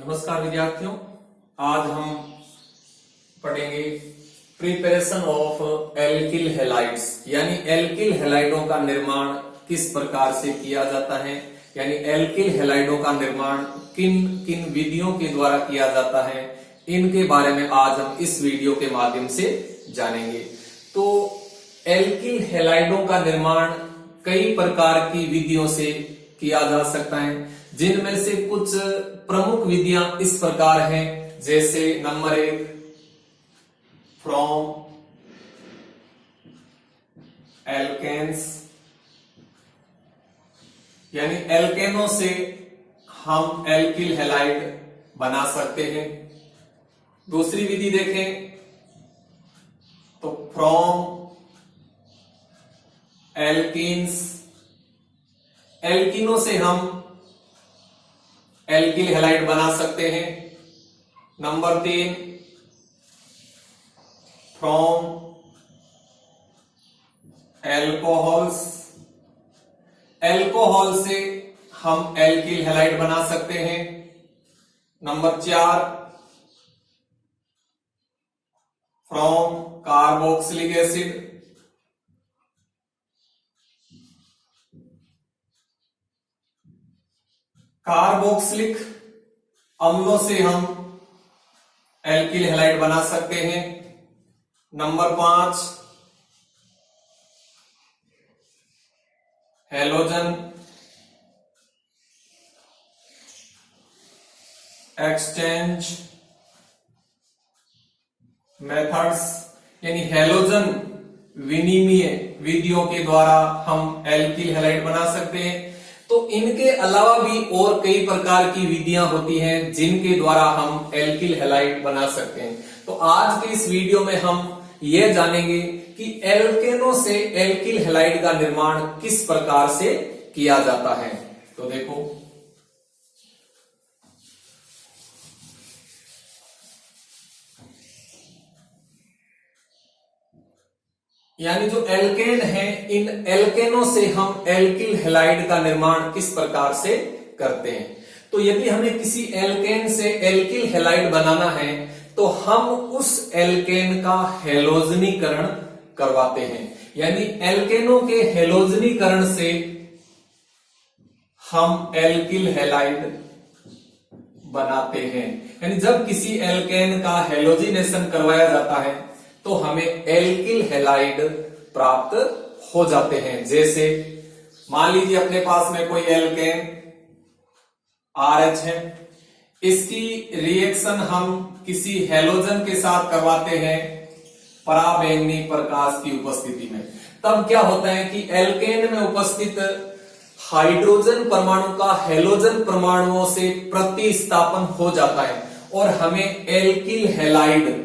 नमस्कार विद्यार्थियों, आज हम पढ़ेंगे प्रिपरेशन ऑफ एल्किल हैलाइड्स यानी एल्किल हैलाइडों का निर्माण किस प्रकार से किया जाता है, यानी एल्किल हैलाइडों का निर्माण किन किन विधियों के द्वारा किया जाता है, इनके बारे में आज हम इस वीडियो के माध्यम से जानेंगे। तो एल्किल हैलाइडों का निर्माण कई प्रकार की विधियों से किया जा सकता है, जिनमें से कुछ प्रमुख विधियां इस प्रकार हैं, जैसे नंबर 1 फ्रॉम एल्केन्स, यानी एल्केनों से हम एल्किल हैलाइड बना सकते हैं। दूसरी विधि देखें तो फ्रॉम एल्कीन्स, एल्किनों से हम एल्किल हैलाइड बना सकते हैं। नंबर 3 फ्रॉम एल्कोहल्स, एल्कोहल से हम एल्किल हैलाइड बना सकते हैं। Number 4 from carboxylic acid, carboxylic अम्लों से हम एल्किल हैलाइड बना सकते हैं। नंबर 5 हैलोजन एक्सचेंज मेथड्स, यानी हैलोजन विनिमय विधियों के द्वारा हम एल्किल हैलाइड बना सकते हैं। तो इनके अलावा भी और कई प्रकार की विधियां होती हैं जिनके द्वारा हम एल्किल हैलाइड बना सकते हैं। तो आज के इस वीडियो में हम यह जानेंगे कि एल्केनों से एल्किल हैलाइड का निर्माण किस प्रकार से किया जाता है। तो देखो, यानी जो एल्केन है, इन एल्केनों से हम एल्किल हैलाइड का निर्माण किस प्रकार से करते हैं। तो यदि हमें किसी एल्केन से एल्किल हैलाइड बनाना है तो हम उस एल्केन का हैलोजनीकरण करवाते हैं, यानी एल्केनों के हैलोजनीकरण से हम एल्किल हैलाइड बनाते हैं। यानी जब किसी एल्केन का हैलोजिनेशन करवाया जाता है तो हमें एल्किल हैलाइड प्राप्त हो जाते हैं। जैसे मान लीजिए अपने पास में कोई एल्केन RH है, इसकी रिएक्शन हम किसी हैलोजन के साथ करवाते हैं पराबैंगनी प्रकाश की उपस्थिति में। तब क्या होता है कि एल्केन में उपस्थित हाइड्रोजन परमाणु का हैलोजन परमाणुओं से प्रतिस्थापन हो जाता है और हमें एल्किल हैलाइड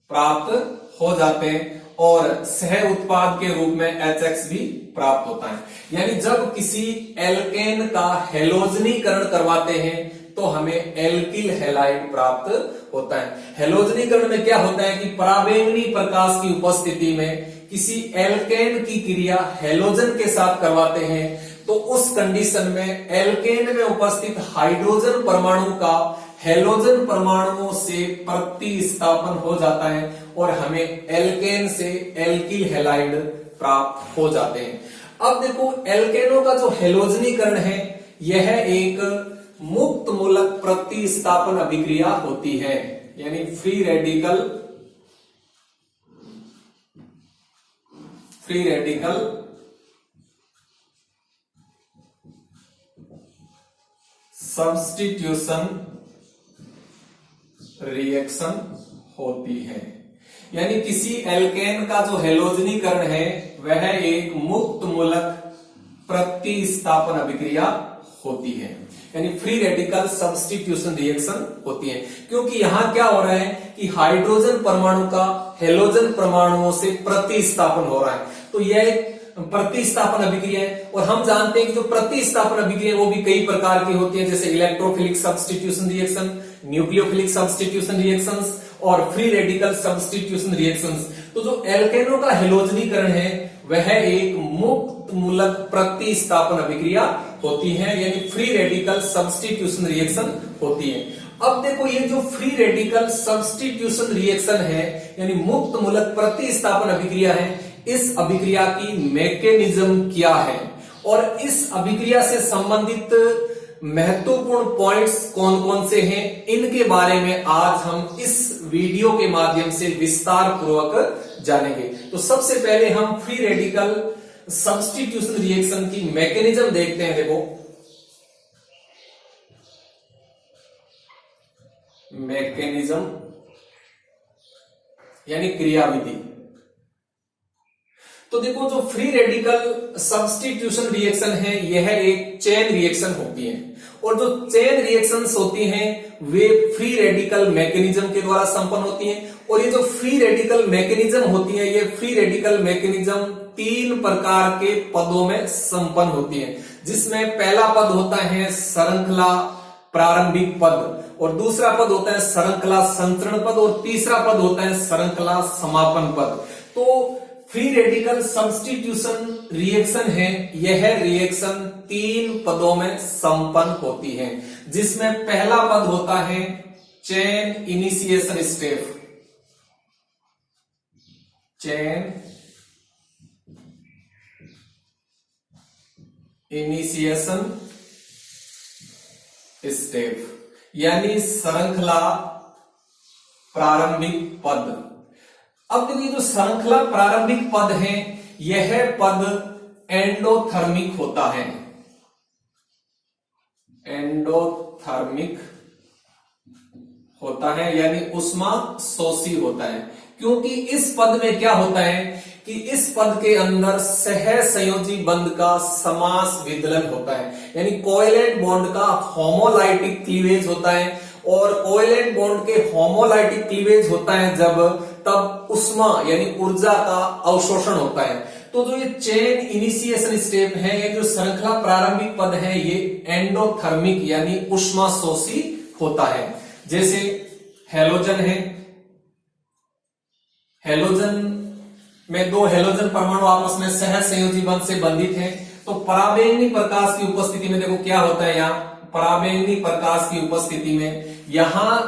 प्राप्त हो जाते हैं और सह उत्पाद के रूप में HX भी प्राप्त होता है। यानी जब किसी एल्केन का हैलोजनीकरण करवाते हैं तो हमें एल्किल हैलाइड प्राप्त होता है। हैलोजनीकरण में क्या होता है कि पराबैंगनी प्रकाश की उपस्थिति में किसी एल्केन की क्रिया हैलोजन के साथ करवाते हैं तो उस कंडीशन में एल्केन में उपस्थित हाइड्रोजन परमाणु का हैलोजन परमाणुओं से प्रतिस्थापन हो जाता है और हमें एल्केन से एल्किल हैलाइड प्राप्त हो जाते हैं। अब देखो, एल्केनों का जो हैलोजनीकरण है यह एक मुक्त मूलक प्रतिस्थापन अभिक्रिया होती है, यानी फ्री रेडिकल सब्स्टिट्यूशन रिएक्शन होती है। यानी किसी एल्केन का जो हैलोजनीकरण है वह एक मुक्त मूलक प्रतिस्थापन अभिक्रिया होती है, यानी फ्री रेडिकल सब्स्टिट्यूशन रिएक्शन होती है। क्योंकि यहां क्या हो रहा है कि हाइड्रोजन परमाणु का हैलोजन परमाणुओं से प्रतिस्थापन हो रहा है, तो यह एक प्रतिस्थापन अभिक्रिया है। और हम जानते हैं कि जो प्रतिस्थापन अभिक्रिया वो भी कई प्रकार की होती है, जैसे electrophilic substitution reaction, nucleophilic substitution reactions और फ्री रेडिकल सब्स्टिट्यूशन रिएक्शंस। तो जो एल्केनों का हैलोजनीकरण है वह एक मुक्त मूलक प्रतिस्थापन अभिक्रिया होती है, यानी फ्री रेडिकल सब्स्टिट्यूशन रिएक्शन होती है। अब देखो ये जो फ्री रेडिकल सब्स्टिट्यूशन रिएक्शन है यानी मुक्त मूलक प्रतिस्थापन अभिक्रिया है, इस अभिक्रिया की मैकेनिज्म क्या है और इस अभिक्रिया से संबंधित महत्वपूर्ण पॉइंट्स कौन कौन से हैं, इनके बारे में आज हम इस वीडियो के माध्यम से विस्तार पूर्वक जानेंगे। तो सबसे पहले हम फ्री रेडिकल सब्स्टिट्यूशन रिएक्शन की मैकेनिज्म देखते हैं। देखो मैकेनिज्म यानी क्रियाविधि। तो देखो जो फ्री रेडिकल सब्स्टिट्यूशन रिएक्शन है यह एक चेन रिएक्शन होती है और जो चेन रिएक्शंस होती हैं वे फ्री रेडिकल मैकेनिज्म के द्वारा संपन्न होती हैं। और ये जो फ्री रेडिकल मैकेनिज्म होती है ये फ्री रेडिकल मैकेनिज्म 3 प्रकार के पदों में संपन्न होती है, जिसमें पहला पद होता है श्रृंखला प्रारंभिक पद और दूसरा पद होता है श्रृंखला संचरण पद और तीसरा पद होता है श्रृंखला समापन पद। तो फ्री रेडिकल सब्स्टिट्यूशन रिएक्शन है यह रिएक्शन 3 पदों में संपन्न होती है, जिसमें पहला पद होता है chain initiation step, chain initiation step यानी श्रृंखला प्रारंभिक पद। अब देखिए जो श्रृंखला प्रारंभिक पद है यह पद एंडोथर्मिक होता है, एंडोथर्मिक होता है यानी उष्मा शोषी होता है, क्योंकि इस पद में क्या होता है कि इस पद के अंदर सह संयोजी बंध का समास विदलन होता है, यानी कोवेलेंट बॉन्ड का होमोलाइटिक क्लीवेज होता है और कोवेलेंट बॉन्ड के होमोलाइटिक क्लीवेज होता है जब तब उष्मा यानी ऊर्जा का अवशोषण होता है। तो जो ये चेन इनिशिएशन स्टेप है, ये जो श्रृंखला प्रारंभिक पद है ये एंडोथर्मिक यानी उष्मा शोषी होता है। जैसे हैलोजन है, हैलोजन में 2 हैलोजन परमाणु आपस में सह संयोजी बंध से बंधित हैं, तो पराबैंगनी प्रकाश की उपस्थिति में देखो क्या होता है, यहाँ पराबैंगनी प्रकाश की उपस्थिति में यहां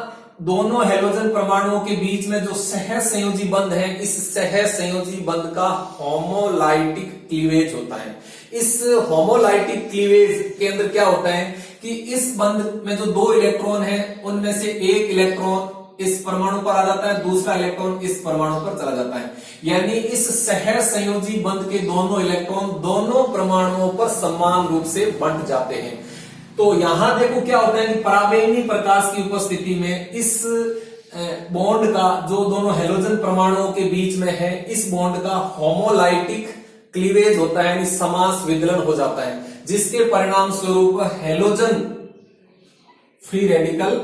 दोनों हैलोजन परमाणुओं के बीच में जो सह संयोजी बंध है इस सह संयोजी बंध का होमोलाइटिक क्लीवेज होता है। इस होमोलाइटिक क्लीवेज के अंदर क्या होता है कि इस बंध में जो 2 इलेक्ट्रॉन है उनमें से एक इलेक्ट्रॉन इस परमाणु पर आ जाता है, दूसरा इलेक्ट्रॉन इस परमाणु पर चला जाता है, यानी इस सह संयोजी बंध के दोनों इलेक्ट्रॉन दोनों परमाणुओं पर समान रूप से बंट जाते हैं। तो यहां देखो क्या होता है कि पराबैंगनी प्रकाश की उपस्थिति में इस बॉन्ड का जो दोनों हैलोजन परमाणुओं के बीच में है इस बॉन्ड का होमोलाइटिक क्लीवेज होता है यानी समास विदलन हो जाता है, जिसके परिणाम स्वरूप हैलोजन फ्री रेडिकल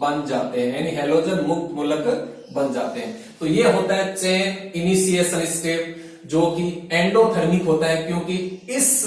बन जाते हैं यानी हैलोजन मुक्त मूलक बन जाते हैं। तो ये होता है चेन इनिशिएशन स्टेप जो कि एंडोथर्मिक होता है, क्योंकि इस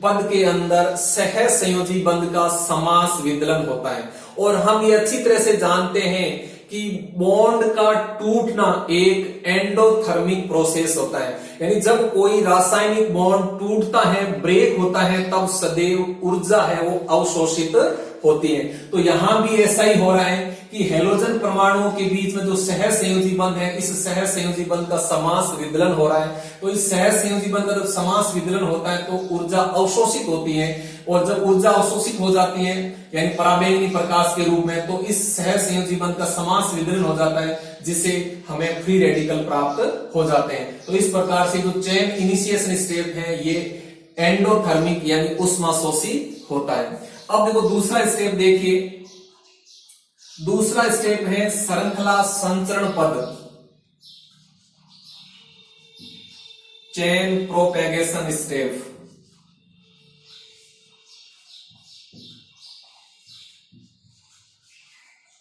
पद के अंदर सह संयोजी बंध का समास विदलन होता है। और हम ये अच्छी तरह से जानते हैं कि बॉन्ड का टूटना एक एंडोथर्मिक प्रोसेस होता है, यानी जब कोई रासायनिक बॉन्ड टूटता है, ब्रेक होता है, तब सदैव ऊर्जा है वो अवशोषित होती है। तो यहां भी ऐसा ही हो रहा है कि हैलोजन परमाणुओं के बीच में जो सह संयोजी बंध है इस सह संयोजी बंध का समास विदलन हो रहा है। तो इस सह संयोजी बंध का जब समास विदलन होता है तो ऊर्जा अवशोषित होती है, और जब ऊर्जा अवशोषित हो जाती है यानी पराबैंगनी प्रकाश के रूप में, तो इस सह संयोजी बंध का समास विदलन हो जाता है, जिससे हमें फ्री रेडिकल प्राप्त हो जाते हैं। तो इस प्रकार से जो चेन इनिशिएशन स्टेप है ये एंडोथर्मिक यानी उष्माशोषी होता है। अब देखो दूसरा स्टेप देखिए, दूसरा स्टेप है श्रृंखला संचरण पद, चेन प्रोपेगेशन स्टेप।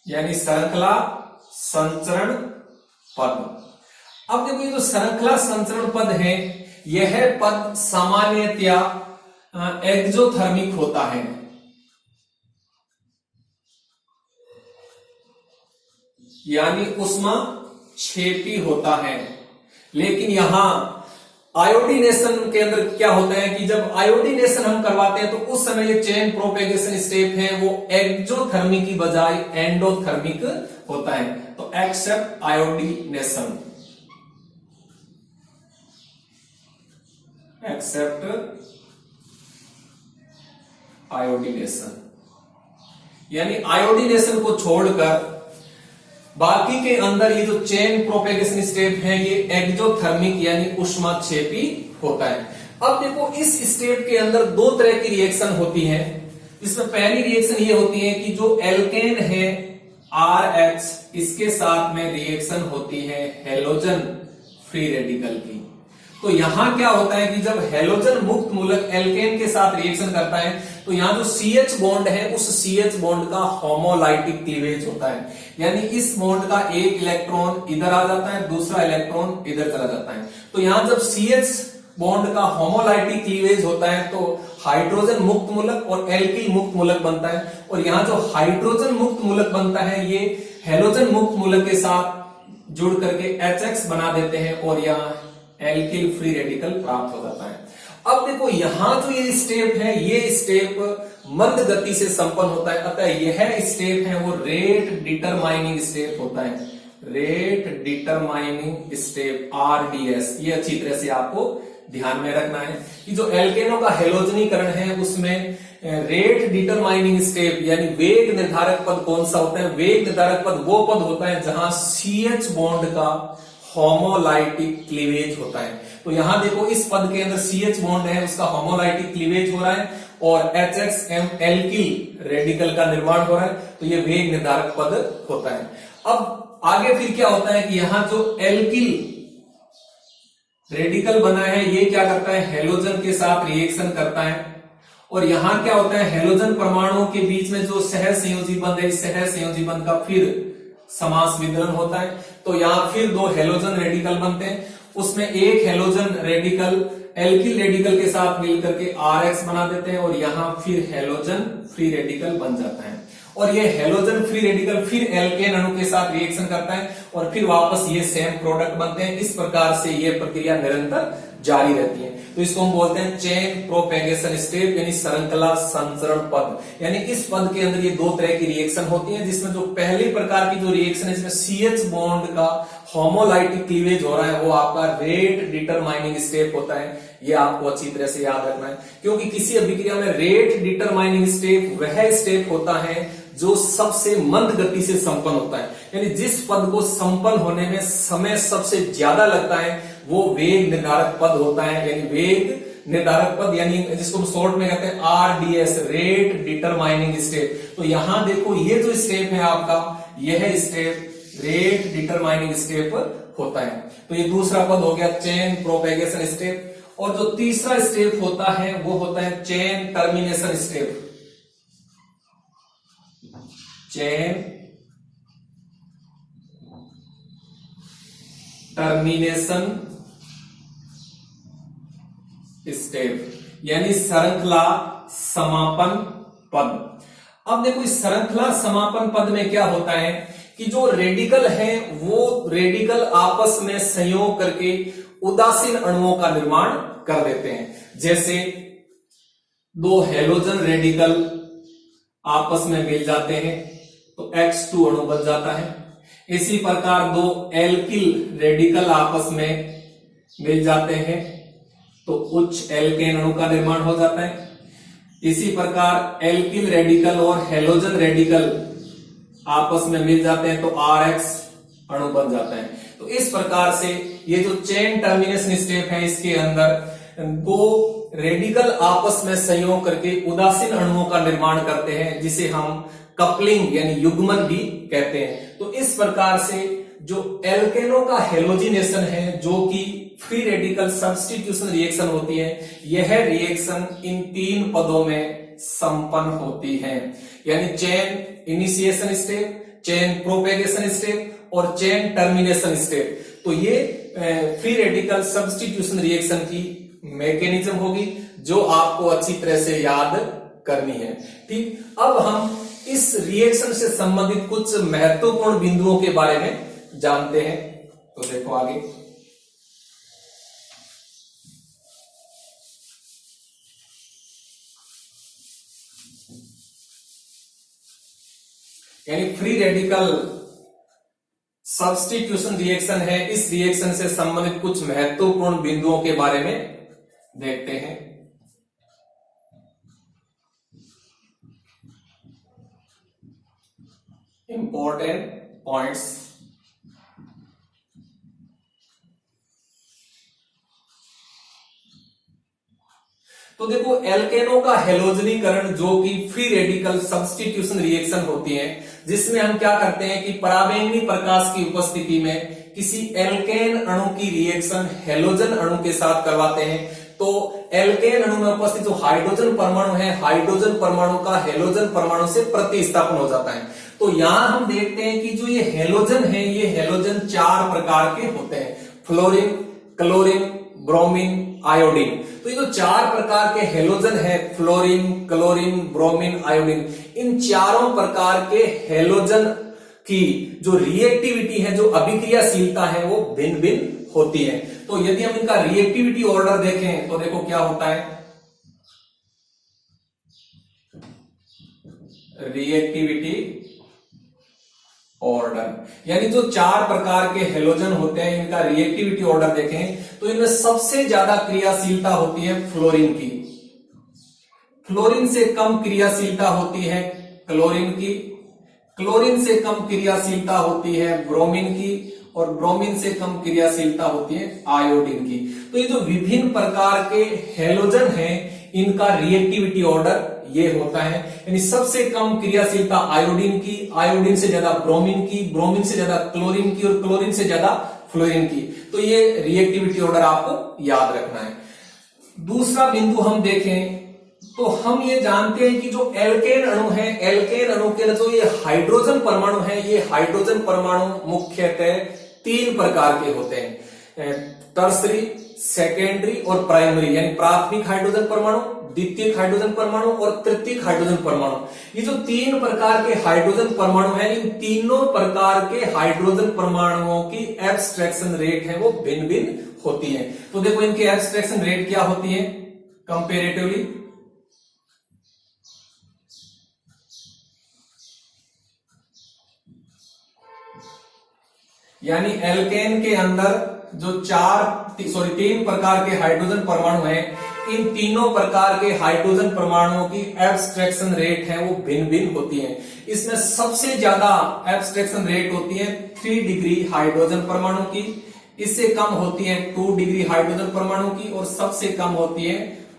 यानी श्रृंखला संचरण पद। अब देखो ये जो श्रृंखला संचरण पद है यह पद सामान्यतया एक्सोथर्मिक होता है, यानी उष्मा क्षेपी होता है। लेकिन यहां आयोडीनेशन के अंदर क्या होता है कि जब आयोडीनेशन हम करवाते हैं तो उस समय ये चेन प्रोपेगेशन स्टेप है वो एक्सोथर्मिक की बजाय एंडोथर्मिक होता है। तो एक्सेप्ट आयोडीनेशन, एक्सेप्ट आयोडीनेशन, यानी आयोडीनेशन को छोड़कर बाकी के अंदर ये जो चेन प्रोपेगेशन स्टेप है ये एक्सोथर्मिक यानी ऊष्माक्षेपी होता है। अब देखो इस स्टेप के अंदर दो तरह की रिएक्शन होती है। इसमें पहली रिएक्शन ये होती है कि जो एल्केन है RH, इसके साथ में रिएक्शन होती है हेलोजन फ्री रेडिकल की। तो यहां क्या होता है कि जब हेलोजन मुक्त मूलक एल्केन के साथ रिएक्शन करता है तो यहां जो CH बॉन्ड है उस CH बॉन्ड का होमोलाइटिक क्लीवेज होता है, यानी इस बॉन्ड का एक इलेक्ट्रॉन इधर आ जाता है, दूसरा इलेक्ट्रॉन इधर चला जाता है। तो यहां जब CH बॉन्ड का होमोलाइटिक क्लीवेज होता है तो हाइड्रोजन मुक्त मूलक और एल्किल मुक्त मूलक बनता है, और यहां जो हाइड्रोजन मुक्त मूलक बनता है ये हेलोजन मुक्त मूलक के साथ जुड़ करके HX बना देते हैं और यहां एल्किल फ्री रेडिकल प्राप्त हो जाता है। अब देखो यहां जो ये स्टेप है ये स्टेप मंद गति से संपन्न होता है, अतः यह स्टेप है वो रेट डिटरमाइनिंग स्टेप होता है, रेट डिटरमाइनिंग स्टेप RDS। ये अच्छी तरह से आपको ध्यान में रखना है कि जो एल्केनों का हेलोजनीकरण है उसमें रेट डिटरमाइनिंग स्टेप यानी वेग निर्धारक पद कौन सा होता है? वेग निर्धारक पद वो पद होता है जहां CH बॉन्ड का होमोलाइटिक क्लीवेज होता है। तो यहां देखो इस पद के अंदर CH बॉन्ड है उसका होमोलाइटिक क्लीवेज हो रहा है और HXM एल्किल रेडिकल का निर्माण हो रहा है, तो ये वेग निर्धारक पद होता है। अब आगे फिर क्या होता है कि यहां जो एल्किल रेडिकल बना है ये क्या करता है? हेलोजन के साथ रिएक्शन करता है, और यहां क्या होता है? हेलोजन परमाणुओं के बीच में जो सह संयोजी बंध है इस सह संयोजी बंध का फिर समास विदलन होता है। तो यहां फिर दो हेलोजन रेडिकल बनते हैं, उसमें एक हेलोजन रेडिकल एल्किल रेडिकल के साथ मिलकर के RH बना देते हैं और यहां फिर हेलोजन फ्री रेडिकल बन जाता है, और ये हेलोजन फ्री रेडिकल फिर एल्केन अणु के साथ रिएक्शन करता है और फिर वापस ये सेम प्रोडक्ट बनते हैं। इस प्रकार से ये प्रक्रिया निरंतर जारी रहती है। तो इसको हम बोलते हैं चेन प्रोपेगेशन स्टेप यानी श्रृंखला संचरण पद। यानी इस पद के अंदर ये दो तरह की रिएक्शन होती है, जिसमें जो पहली प्रकार की जो रिएक्शन है इसमें CH बॉन्ड का होमोलाइटिक क्लीवेज हो रहा है वो आपका रेट डिटरमाइनिंग स्टेप होता है। ये आपको अच्छी तरह से याद रखना है, क्योंकि किसी अभिक्रिया में रेट डिटरमाइनिंग स्टेप वह स्टेप होता है जो सबसे मंद गति से संपन्न होता है, यानी जिस पद को संपन्न होने में समय सबसे ज्यादा लगता है वो वेग निर्धारक पद होता है। यानी वेग निर्धारक पद यानी जिसको हम शॉर्ट में कहते हैं RDS, रेट डिटरमाइनिंग स्टेप। तो यहां देखो ये जो स्टेप है आपका यह स्टेप रेट डिटरमाइनिंग स्टेप होता है। तो ये दूसरा पद हो गया चेन प्रोपेगेशन स्टेप, और जो तीसरा स्टेप होता है वो होता है chain termination step. Chain termination step यानी श्रृंखला समापन पद। अब देखो इस श्रृंखला समापन पद में क्या होता है कि जो रेडिकल है वो रेडिकल आपस में संयोग करके उदासीन अणुओं का निर्माण कर देते हैं। जैसे दो हेलोजन रेडिकल आपस में मिल जाते हैं तो X2 अणु बन जाता है। इसी प्रकार दो एल्किल रेडिकल आपस में मिल जाते हैं तो उच्च एल्केन अणु का निर्माण हो जाता है। इसी प्रकार एल्किल रेडिकल और हेलोजन रेडिकल आपस में मिल जाते हैं तो RH अणु बन जाता है। तो इस प्रकार से ये जो चेन टर्मिनेशन स्टेप है इसके अंदर दो रेडिकल आपस में संयोग करके उदासीन अणुओं का निर्माण करते हैं, जिसे हम कपलिंग यानी युग्मन भी कहते हैं। तो इस प्रकार से जो एल्केनों का हेलोजिनेशन है जो कि फ्री रेडिकल सब्स्टिट्यूशन रिएक्शन होती है, यह रिएक्शन इन तीन पदों में संपन्न होती है, यानी chain initiation step, chain propagation step और चेन टर्मिनेशन स्टेप। तो ये फ्री रेडिकल सब्स्टिट्यूशन रिएक्शन की मैकेनिज्म होगी जो आपको अच्छी तरह से याद करनी है। ठीक, अब हम इस रिएक्शन से संबंधित कुछ महत्वपूर्ण बिंदुओं के बारे में जानते हैं। तो देखो आगे यानी फ्री रेडिकल सब्स्टिट्यूशन रिएक्शन है। इस रिएक्शन से संबंधित कुछ महत्वपूर्ण बिंदुओं के बारे में देखते हैं। Important points. तो देखो, एल्केनों का हेलोजनीकरण जो कि फ्री रेडिकल सब्स्टिट्यूशन रिएक्शन होती है, जिसमें हम क्या करते हैं कि पराबैंगनी प्रकाश की उपस्थिति में किसी एल्केन अणु की रिएक्शन हेलोजन अणु के साथ करवाते हैं। तो एल्केन अणु में उपस्थित जो हाइड्रोजन परमाणु है, हाइड्रोजन परमाणु का हेलोजन परमाणु से प्रतिस्थापन हो जाता है। तो यहां हम देखते हैं कि जो ये हेलोजन है, ये हेलोजन 4 प्रकार के होते हैं, फ्लोरीन, क्लोरीन, ब्रोमीन, आयोडीन। तो ये जो 4 प्रकार के हेलोजन है, फ्लोरीन, क्लोरीन, ब्रोमीन, आयोडीन, इन चारों प्रकार के हेलोजन की जो रिएक्टिविटी है, जो अभिक्रियाशीलता है, वो भिन्न भिन्न होती है। तो यदि हम इनका रिएक्टिविटी ऑर्डर देखें तो देखो क्या होता है। रिएक्टिविटी ऑर्डर, यानी जो 4 प्रकार के हेलोजन होते हैं, इनका रिएक्टिविटी ऑर्डर देखें तो इनमें सबसे ज्यादा क्रियाशीलता होती है फ्लोरीन की। फ्लोरीन से कम क्रियाशीलता होती है क्लोरीन की। क्लोरीन से कम क्रियाशीलता होती है ब्रोमीन की, और ब्रोमीन से कम क्रियाशीलता होती है आयोडीन की। तो ये जो विभिन्न प्रकार के हेलोजन हैं, इनका रिएक्टिविटी ऑर्डर ये होता है। यानी सबसे कम क्रियाशीलता आयोडीन की, आयोडीन से ज्यादा ब्रोमीन की, ब्रोमीन से ज्यादा क्लोरीन की, और क्लोरीन से ज्यादा फ्लोरीन की। तो ये रिएक्टिविटी ऑर्डर आपको याद रखना है। दूसरा बिंदु हम देखें तो हम ये जानते हैं कि जो एल्केन अणु है, एल्केन अणु के जो ये हाइड्रोजन परमाणु है, ये हाइड्रोजन परमाणु मुख्यतः 3 प्रकार के होते हैं, टर्सरी, सेकेंडरी और प्राइमरी। यानी प्राथमिक हाइड्रोजन परमाणु, द्वितीयक हाइड्रोजन परमाणु और तृतीयक हाइड्रोजन परमाणु। ये जो 3 प्रकार के हाइड्रोजन परमाणु हैं, इन तीनों प्रकार के हाइड्रोजन परमाणुओं की एब्स्ट्रैक्शन रेट है वो भिन्न भिन्न होती है। तो देखो इनकी एब्स्ट्रैक्शन रेट क्या होती है कंपेरेटिवली। यानी एल्केन के अंदर जो 3 प्रकार के हाइड्रोजन परमाणु हैं, इन तीनों प्रकार के हाइड्रोजन परमाणुओं की एब्स्ट्रैक्शन रेट है वो भिन्न भिन्न होती है। इसमें सबसे ज्यादा एब्स्ट्रैक्शन रेट होती है 3 डिग्री हाइड्रोजन परमाणु की, इससे कम होती है 2 डिग्री हाइड्रोजन परमाणु की, और सबसे कम होती है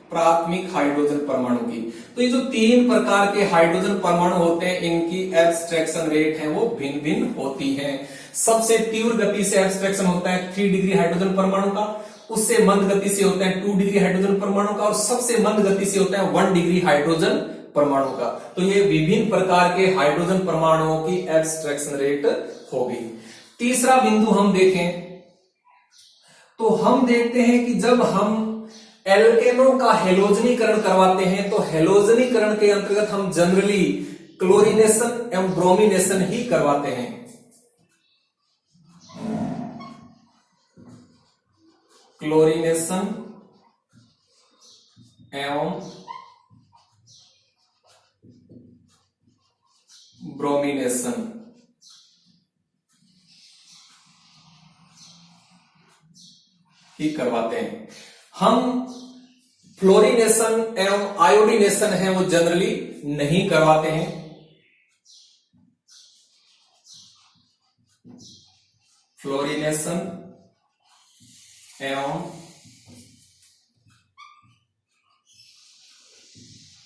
प्राथमिक हाइड्रोजन परमाणु की। तो ये जो 3 प्रकार के हाइड्रोजन परमाणु होते हैं, इनकी एब्स्ट्रैक्शन रेट है वो भिन्न भिन्न होती है। सबसे तीव्र गति से एब्स्ट्रैक्शन होता है 3 डिग्री हाइड्रोजन परमाणु का, उससे मंद गति से होता है 2 डिग्री हाइड्रोजन परमाणु का, और सबसे मंद गति से होता है 1 डिग्री हाइड्रोजन परमाणु का। तो ये विभिन्न प्रकार के हाइड्रोजन परमाणुओं की एब्स्ट्रैक्शन रेट होगी। तीसरा बिंदु हम देखें तो हम देखते हैं कि जब हम एल्केनों का हेलोजनीकरण करवाते हैं, तो हेलोजनीकरण के अंतर्गत हम जनरली क्लोरीनेशन एवं ब्रोमिनेशन ही करवाते हैं। क्लोरीनेशन एवं ब्रोमिनेशन ही करवाते हैं। हम फ्लोरीनेशन एवं आयोडीनेशन है वो जनरली नहीं करवाते हैं। फ्लोरीनेशन एवं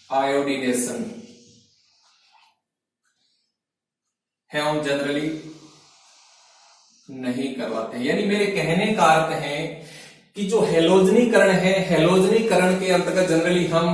आयोडीनेशन है हम जनरली नहीं करवाते हैं। यानी मेरे कहने का अर्थ है कि जो हेलोजनीकरण है, हेलोजनीकरण के अंतर्गत जनरली हम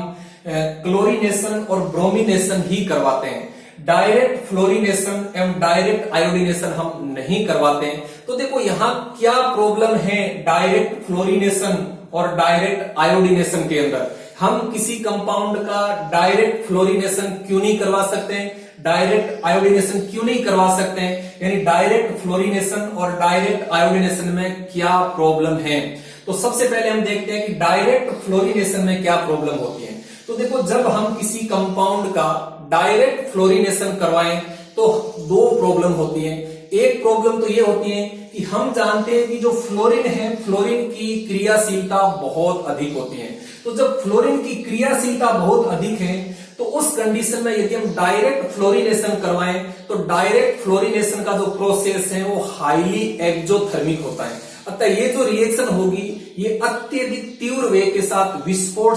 क्लोरीनेशन और ब्रोमिनेशन ही करवाते हैं। डायरेक्ट फ्लोरीनेशन एवं डायरेक्ट आयोडीनेशन हम नहीं करवाते हैं। तो देखो यहां क्या प्रॉब्लम है डायरेक्ट फ्लोरीनेशन और डायरेक्ट आयोडीनेशन के अंदर। हम किसी कंपाउंड का डायरेक्ट फ्लोरीनेशन क्यों नहीं करवा सकते हैं, डायरेक्ट आयोडीनेशन क्यों नहीं करवा सकते हैं, यानी डायरेक्ट फ्लोरीनेशन और डायरेक्ट आयोडीनेशन में क्या प्रॉब्लम है। तो सबसे पहले हम देखते हैं कि डायरेक्ट फ्लोरीनेशन में क्या प्रॉब्लम होती है। तो देखो, जब हम किसी कंपाउंड का डायरेक्ट फ्लोरिनेशन करवाएं तो दो प्रॉब्लम होती है। एक प्रॉब्लम तो ये होती है कि हम जानते हैं कि जो फ्लोरीन है, फ्लोरीन की क्रियाशीलता बहुत अधिक होती है। तो जब फ्लोरीन की क्रियाशीलता बहुत अधिक है तो उस कंडीशन में यदि हम डायरेक्ट फ्लोरिनेशन करवाएं तो डायरेक्ट फ्लोरिनेशन का जो प्रोसेस है वो हाईली एक्सोथर्मिक होता है। अतः ये जो रिएक्शन होगी ये अत्यधिक तीव्र वेग के साथ विस्फोट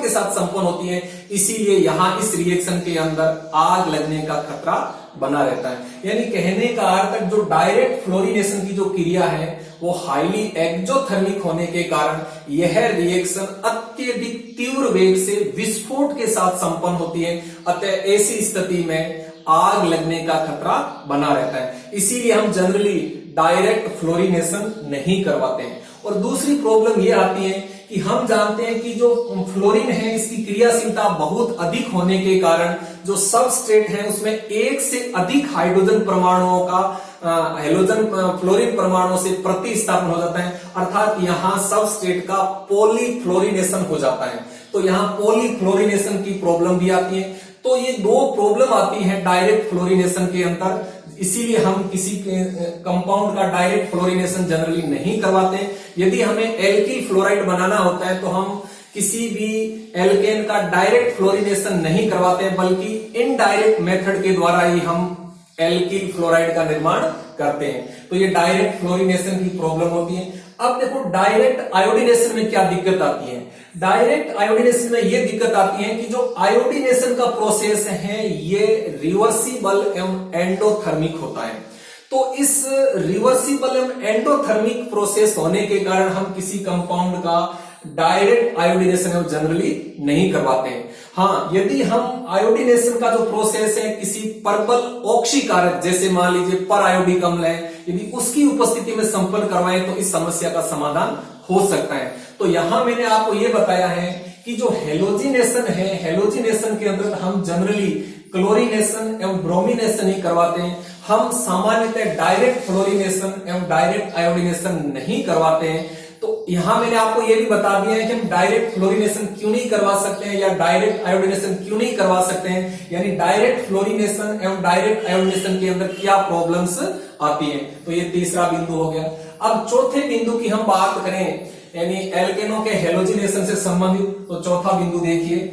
के साथ संपन्न होती है। इसीलिए यहां इस रिएक्शन के अंदर आग लगने का खतरा बना रहता है। यानी कहने का अर्थ, जो डायरेक्ट फ्लोरिनेशन की जो क्रिया है वो हाईली एक्सोथर्मिक होने के कारण यह रिएक्शन अत्यधिक तीव्र वेग से विस्फोट के साथ संपन्न होती है। अतः ऐसी स्थिति में आग लगने का खतरा बना रहता है। इसीलिए हम जनरली डायरेक्ट फ्लोरिनेशन नहीं करवाते हैं। और दूसरी प्रॉब्लम ये आती है कि हम जानते हैं कि जो फ्लोरीन है इसकी क्रियाशीलता बहुत अधिक होने के कारण जो सबस्ट्रेट है उसमें एक से अधिक हाइड्रोजन परमाणुओं का हेलोजन फ्लोरीन परमाणुओं से प्रतिस्थापन हो जाता है, अर्थात यहां सबस्ट्रेट का पॉलीफ्लोरिनेशन हो जाता है। तो यहां पॉलीफ्लोरिनेशन की प्रॉब्लम भी आती है। तो ये दो प्रॉब्लम आती है डायरेक्ट फ्लोरिनेशन के अंदर। इसीलिए हम किसी कंपाउंड का डायरेक्ट फ्लोरिनेशन जनरली नहीं करवाते। यदि हमें एल्किल फ्लोराइड बनाना होता है तो हम किसी भी एल्केन का डायरेक्ट फ्लोरिनेशन नहीं करवाते, बल्कि इनडायरेक्ट मेथड के द्वारा ही हम एल्किल फ्लोराइड का निर्माण करते हैं। तो ये डायरेक्ट फ्लोरिनेशन की प्रॉब्लम होती है। अब देखो, डायरेक्ट आयोडीनेशन में क्या दिक्कत आती है। डायरेक्ट आयोडीनेशन में ये दिक्कत आती है कि जो आयोडीनेशन का प्रोसेस है ये रिवर्सिबल एवं एंडोथर्मिक होता है। तो इस रिवर्सिबल एवं एंडोथर्मिक प्रोसेस होने के कारण हम किसी कंपाउंड का डायरेक्ट आयोडीनेशन जनरली नहीं करवाते हैं। हाँ, यदि हम आयोडीनेशन का जो प्रोसेस है किसी प्रबल ऑक्सीकारक, जैसे मान लीजिए पर आयोडिक अम्ल है, यदि उसकी उपस्थिति में संपन्न करवाएं तो इस समस्या का समाधान हो सकता है। तो यहां मैंने आपको यह बताया है कि जो हेलोजिनेशन है, हेलोजिनेशन के अंदर हम जनरली क्लोरीनेशन एवं ब्रोमिनेशन ही करवाते हैं। हम सामान्यतः डायरेक्ट फ्लोरिनेशन एवं डायरेक्ट आयोडीनेशन नहीं करवाते हैं। तो यहां मैंने आपको यह भी बता दिया है कि हम डायरेक्ट फ्लोरिनेशन क्यों नहीं करवा सकते हैं या डायरेक्ट आयोडीनेशन क्यों नहीं करवा सकते हैं, यानी डायरेक्ट फ्लोरिनेशन एवं डायरेक्ट आयोडीनेशन के अंदर क्या प्रॉब्लम्स आती हैं। तो ये तीसरा बिंदु हो गया। अब चौथे बिंदु की हम बात करें, यानी एल्केनों के हेलोजिनेशन से संबंधित, तो चौथा बिंदु देखिए,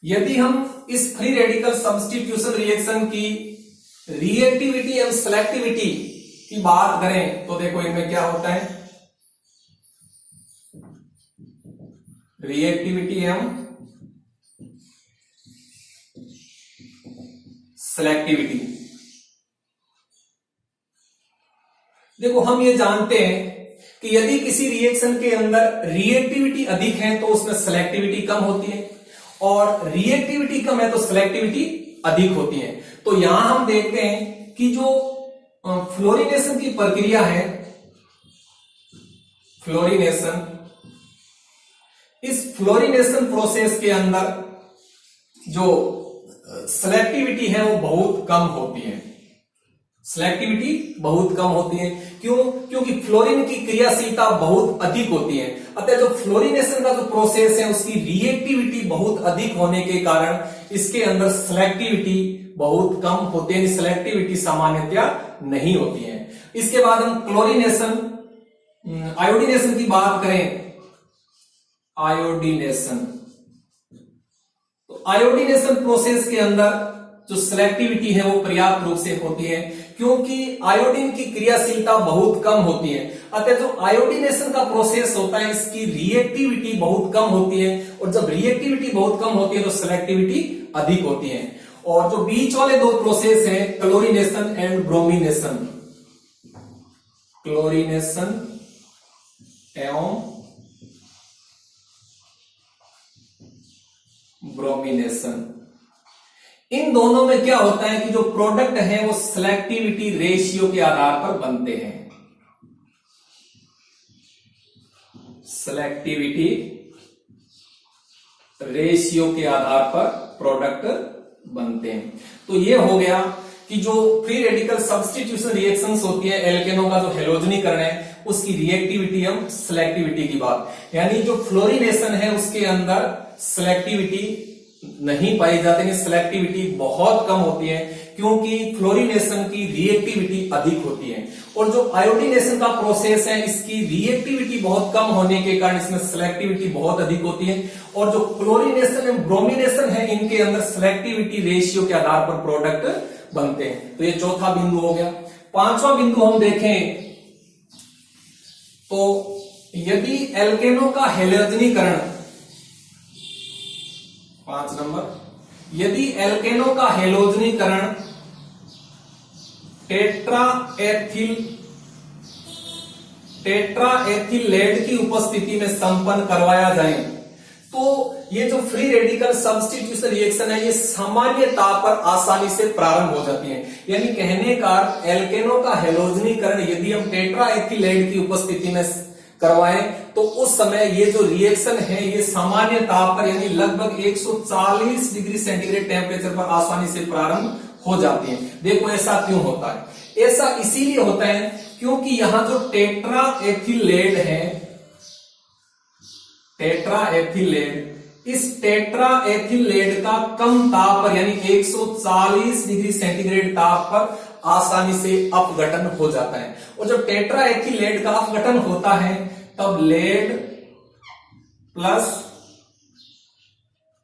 यदि हम इस फ्री रेडिकल सब्स्टिट्यूशन रिएक्शन की रिएक्टिविटी एवं सिलेक्टिविटी की बात करें तो देखो इनमें क्या होता है, रिएक्टिविटी एवं सिलेक्टिविटी। देखो, हम ये जानते हैं कि यदि किसी रिएक्शन के अंदर रिएक्टिविटी अधिक है तो उसमें सिलेक्टिविटी कम होती है, और रिएक्टिविटी कम है तो सिलेक्टिविटी अधिक होती है। तो यहां हम देखते हैं कि जो फ्लोरिनेशन की प्रक्रिया है, फ्लोरिनेशन, इस फ्लोरिनेशन प्रोसेस के अंदर जो सिलेक्टिविटी है वो बहुत कम होती है। सिलेक्टिविटी बहुत कम होती है। क्यों? क्योंकि फ्लोरीन की क्रियाशीलता बहुत अधिक होती है। अतः जो फ्लोरिनेशन का जो प्रोसेस है उसकी रिएक्टिविटी बहुत अधिक होने के कारण इसके अंदर सिलेक्टिविटी बहुत कम होती है, सिलेक्टिविटी सामान्यतया नहीं होती है। इसके बाद हम क्लोरिनेशन, आयोडीनेशन की बात करें, आयोडीनेशन, तो आयोडीनेशन प्रोसेस के अंदर जो सिलेक्टिविटी है वो पर्याप्त रूप से होती है, क्योंकि आयोडीन की क्रियाशीलता बहुत कम होती है। अतः जो आयोडीनेशन का प्रोसेस होता है इसकी रिएक्टिविटी बहुत कम होती है, और जब रिएक्टिविटी बहुत कम होती है तो सिलेक्टिविटी अधिक होती है। और जो बीच वाले दो प्रोसेस हैं, क्लोरिनेशन एंड ब्रोमिनेशन, क्लोरिनेशन एवं ब्रोमिनेशन, इन दोनों में क्या होता है कि जो प्रोडक्ट है वो सिलेक्टिविटी रेशियो के आधार पर बनते हैं। सिलेक्टिविटी रेशियो के आधार पर प्रोडक्ट बनते हैं। तो ये हो गया कि जो फ्री रेडिकल सब्स्टिट्यूशन रिएक्शंस होती है एल्केनों का जो हेलोजनीकरण है उसकी रिएक्टिविटी हम सिलेक्टिविटी की बात, यानी जो फ्लोरीनेशन है उसके अंदर सिलेक्टिविटी नहीं पाई जाती है, सिलेक्टिविटी बहुत कम होती है क्योंकि फ्लोरीनेशन की रिएक्टिविटी अधिक होती है। और जो आयोडीनेशन का प्रोसेस है इसकी रिएक्टिविटी बहुत कम होने के कारण इसमें सिलेक्टिविटी बहुत अधिक होती है। और जो क्लोरीनेशन एवं ब्रोमिनेशन है इनके अंदर सिलेक्टिविटी रेशियो के आधार पर प्रोडक्ट बनते हैं। तो ये चौथा बिंदु हो गया। पांचवा बिंदु हम देखें तो यदि एल्केनों का हेलोजनीकरण, 5 नंबर, यदि एल्केनों का हेलोजनीकरण टेट्राएथिलेट की उपस्थिति में संपन्न करवाया जाए तो ये जो फ्री रेडिकल सब्स्टिट्यूशन रिएक्शन है ये सामान्यतः पर आसानी से प्रारंभ हो जाती है। यानी कहने का एल्केनों का हेलोजनीकरण यदि हम टेट्राएथिलेट की उपस्थिति में करवाएं तो उस समय ये जो रिएक्शन है ये सामान्य ताप पर यानी लगभग 140 डिग्री सेंटीग्रेड टेम्परेचर पर आसानी से प्रारंभ हो जाती है। देखो ऐसा क्यों होता है? ऐसा इसीलिए होता है क्योंकि यहां जो टेट्राएथिलेट है, टेट्राएथिलेट, इस टेट्राएथिलेट का कम ताप पर यानी 140 डिग्री सेंटीग्रेड ताप पर आसानी से अपघटन हो जाता है। और जब टेट्राएथिलेट का अपघटन होता है तब लेड प्लस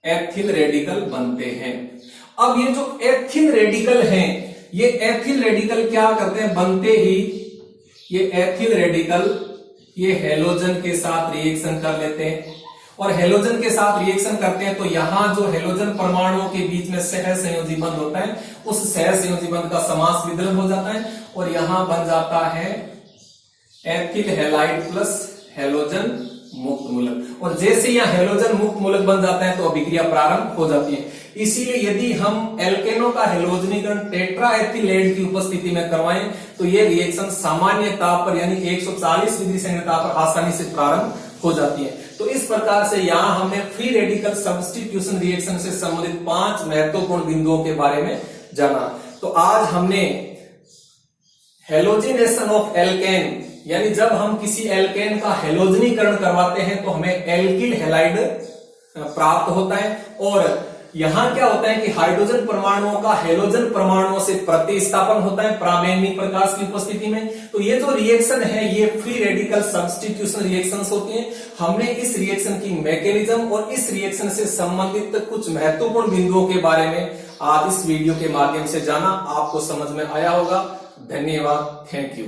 एथिल रेडिकल बनते हैं। अब ये जो एथिल रेडिकल हैं, ये एथिल रेडिकल क्या करते हैं? बनते ही ये एथिल रेडिकल ये हेलोजन के साथ रिएक्शन कर लेते हैं और हेलोजन के साथ रिएक्शन करते हैं तो यहां जो हेलोजन परमाणुओं के बीच में सह संयोजी बंध होता है उस सह संयोजी बंध का समास विदलन हो जाता है और यहां बन जाता है एथिल हैलाइड प्लस हेलोजन मुक्त मूलक। और जैसे यहां हेलोजन मुक्त मूलक बन जाता है तो अभिक्रिया प्रारंभ हो जाती है। इसीलिए यदि हम एल्केनों का हेलोजनीकरण टेट्राएथिलेट की उपस्थिति में करवाएं तो यह रिएक्शन सामान्य ताप पर यानी 140 डिग्री सेंटीग्रेड ताप पर आसानी से प्रारंभ हो जाती है। तो इस प्रकार से यहां हमने फ्री रेडिकल सब्स्टिट्यूशन रिएक्शन से संबंधित 5 महत्वपूर्ण बिंदुओं के बारे में जाना। तो आज हमने हेलोजिनेशन ऑफ एल्केन यानी जब हम किसी एल्केन का हेलोजनीकरण करवाते हैं तो हमें एल्किल हैलाइड प्राप्त होता है। और यहां क्या होता है कि हाइड्रोजन परमाणुओं का हेलोजन परमाणुओं से प्रतिस्थापन होता है प्रामेणिक प्रकाश की उपस्थिति में। तो ये जो रिएक्शन है ये फ्री रेडिकल सब्स्टिट्यूशन रिएक्शंस होती हैं। हमने इस रिएक्शन की मैकेनिज्म और इस रिएक्शन से संबंधित कुछ महत्वपूर्ण बिंदुओं के बारे में आज इस वीडियो के माध्यम से जाना। आपको समझ में आया होगा। धन्यवाद। Thank you.